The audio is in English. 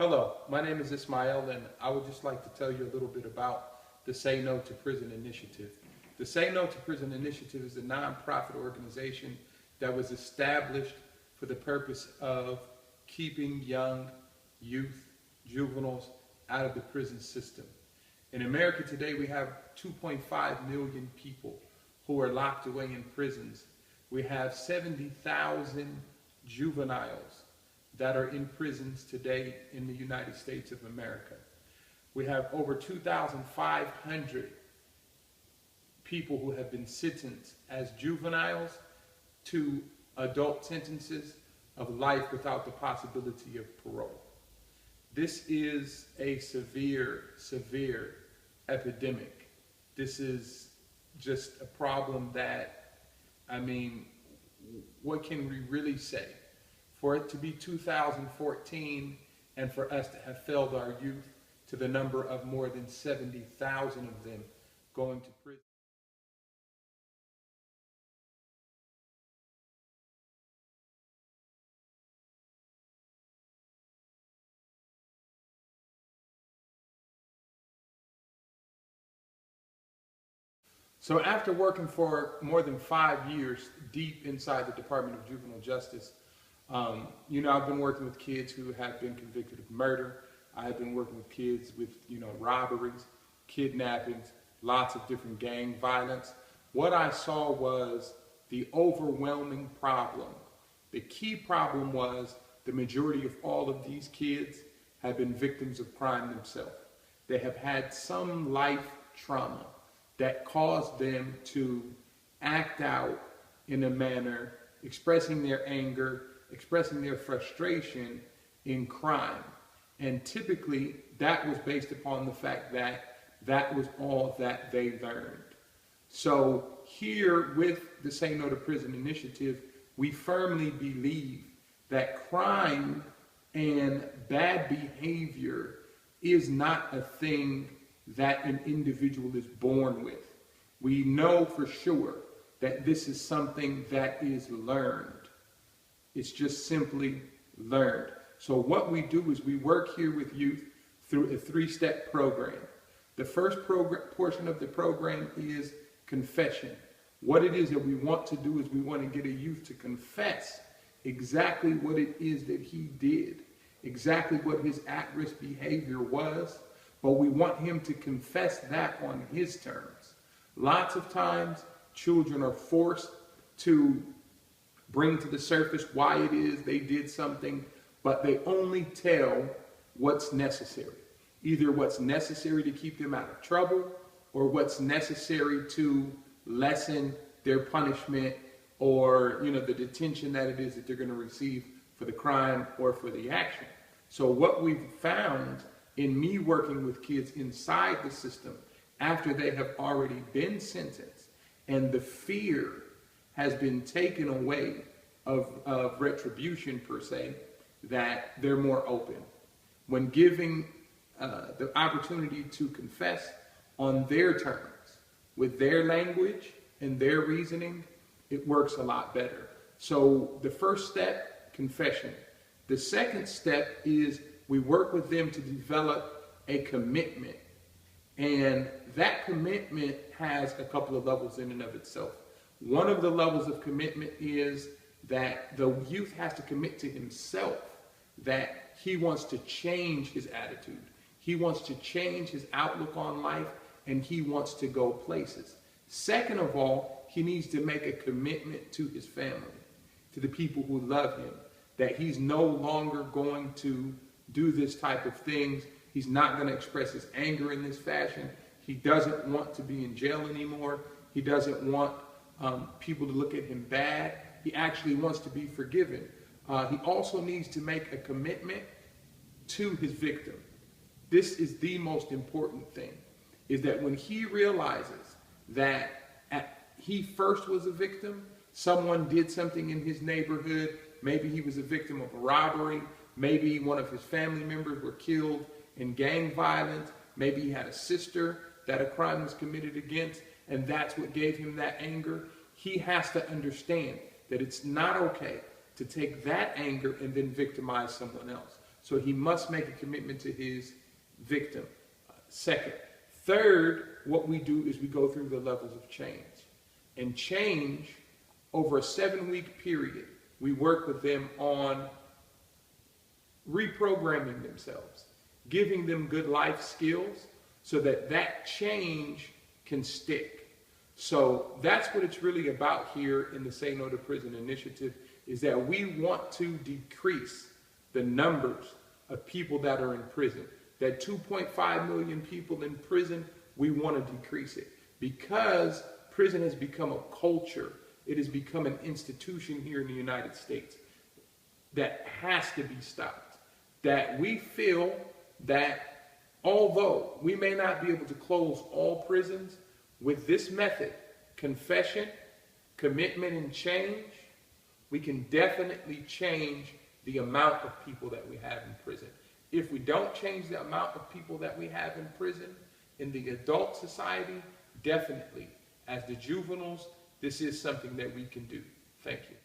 Hello, my name is Ismail, and I would just like to tell you a little bit about the Say No to Prison Initiative. The Say No to Prison Initiative is a nonprofit organization that was established for the purpose of keeping young youth, juveniles out of the prison system. In America today, we have 2.5 million people who are locked away in prisons. We have 70,000 juveniles that are in prisons today in the United States of America. We have over 2,500 people who have been sentenced as juveniles to adult sentences of life without the possibility of parole. This is a severe, severe epidemic. This is just a problem that, what can we really say? For it to be 2014 and for us to have failed our youth to the number of more than 70,000 of them going to prison. So after working for more than 5 years deep inside the Department of Juvenile Justice, I've been working with kids who have been convicted of murder. I have been working with kids with, robberies, kidnappings, lots of different gang violence. What I saw was the overwhelming problem. The key problem was the majority of all of these kids have been victims of crime themselves. They have had some life trauma that caused them to act out in a manner expressing their anger, expressing their frustration in crime. And typically that was based upon the fact that that was all that they learned. So here with the Say No to Prison Initiative, we firmly believe that crime and bad behavior is not a thing that an individual is born with. We know for sure that this is something that is learned. It's just simply learned. So what we do is we work here with youth through a 3-step program. The first portion of the program is confession. What it is that we want to do is we want to get a youth to confess exactly what it is that he did, exactly what his at-risk behavior was, but we want him to confess that on his terms. Lots of times, children are forced to bring to the surface why it is they did something, but they only tell what's necessary. Either what's necessary to keep them out of trouble, or what's necessary to lessen their punishment, or the detention that it is that they're going to receive for the crime or for the action. So what we've found in me working with kids inside the system after they have already been sentenced and the fear has been taken away of retribution per se, that they're more open. When giving the opportunity to confess on their terms, with their language and their reasoning, it works a lot better. So the first step, confession. The second step is we work with them to develop a commitment. And that commitment has a couple of levels in and of itself. One of the levels of commitment is that the youth has to commit to himself that he wants to change his attitude. He wants to change his outlook on life, and he wants to go places. Second of all, he needs to make a commitment to his family, to the people who love him, that he's no longer going to do this type of things. He's not going to express his anger in this fashion. He doesn't want to be in jail anymore. He doesn't want people to look at him bad. He actually wants to be forgiven. He also needs to make a commitment to his victim. This is the most important thing, is that when he realizes that he first was a victim, someone did something in his neighborhood, maybe he was a victim of a robbery, maybe one of his family members were killed in gang violence, maybe he had a sister that a crime was committed against, and that's what gave him that anger. He has to understand that it's not okay to take that anger and then victimize someone else. So he must make a commitment to his victim. Second. Third, what we do is we go through the levels of change. And change, over a 7-week period, we work with them on reprogramming themselves, giving them good life skills so that that change can stick. So that's what it's really about here in the Say No to Prison initiative, is that we want to decrease the numbers of people that are in prison. That 2.5 million people in prison, we want to decrease it. Because prison has become a culture, it has become an institution here in the United States that has to be stopped. That we feel that although we may not be able to close all prisons, with this method, confession, commitment, and change, we can definitely change the amount of people that we have in prison. If we don't change the amount of people that we have in prison, in the adult society, definitely, as the juveniles, this is something that we can do. Thank you.